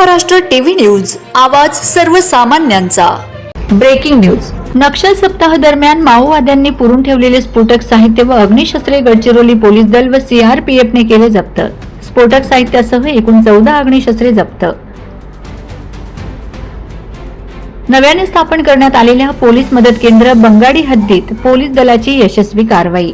Maharashtra TV news, आवाज सर्वसामान्यांचा। Breaking news. Naxal सप्ताह दरम्यान माओवाद्यांनी पुरून ठेवलेले स्फोटक साहित्य व अग्निशस्त्रे गडचिरोली पोलीस दल व सीआरपीएफने केले जप्त। स्फोटक साहित्यासह एकूण 14 अग्निशस्त्रे जप्त। नव्याने स्थापन करण्यात आलेल्या पोलीस मदत केंद्र बंगाडी हद्दीत पोलीस दलाची यशस्वी कारवाई।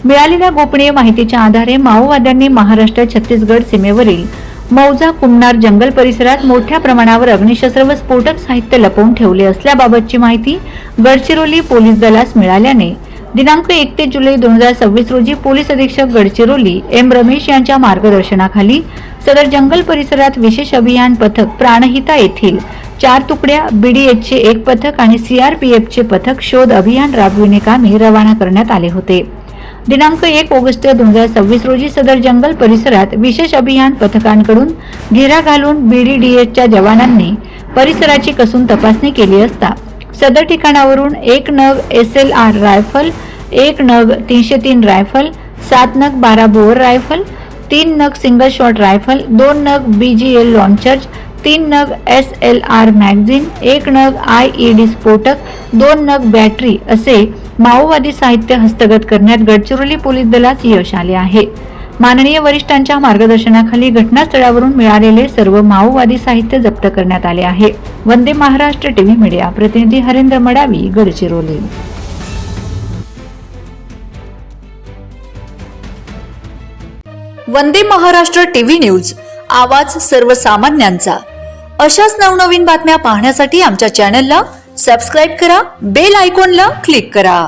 मिळालेल्या गोपनीय माहितीच्या आधारे माओवाद्यांनी महाराष्ट्र छत्तीसगड सीमेवरील मौजा कुमनार जंगल परिसरात मोठ्या प्रमाणावर अग्निशस्त्र व स्फोटक साहित्य लपवून ठेवले असल्याबाबतची माहिती गडचिरोली पोलीस दलास मिळाल्याने दिनांक 1 ते जुलै 2026 रोजी पोलीस अधीक्षक गडचिरोली एम रमेश यांच्या मार्गदर्शनाखाली सदर जंगल परिसरात विशेष अभियान पथक प्राणहिता येथील 4 तुकड्या, बीडीएचचे 1 पथक आणि सीआरपीएफचे पथक शोध अभियान राबविणे कामी रवाना करण्यात आले होते। दिनांक 1 ऑगस्ट 2026 रोजी सदर जंगल परिसरात विशेष अभियान पथकांकडून घेरा घालून बीडीडीएचच्या जवानांनी परिसराची कसून तपासणी केली असता सदर ठिकाणावरून 1 नग SLR रायफल, 1 नग 303 रायफल, 7 नग 12 बोअर रायफल, 3 नग सिंगल शॉट रायफल, 2 नग BGL लॉन्चर्स, 3 नग SLR मॅगझिन, 1 नग IED स्फोटक, 2 नग बॅटरी असे माओवादी साहित्य हस्तगत करण्यात गडचिरोली पोलीस दलास यश आले आहे। माननीय वरिष्ठांच्या मार्गदर्शनाखाली घटनास्थळावरून मिळालेले सर्व माओवादी साहित्य जप्त करण्यात आले आहे। वंदे महाराष्ट्र टीव्ही मीडिया प्रतिनिधी हरेंद्र मडावी, गडचिरोली। वंदे महाराष्ट्र टीव्ही न्यूज, आवाज सर्वसामान्यांचा। अशाच नवनवीन बातम्या पाहण्यासाठी आमच्या चॅनलला सबस्क्राइब करा, बेल आयकॉनला क्लिक करा।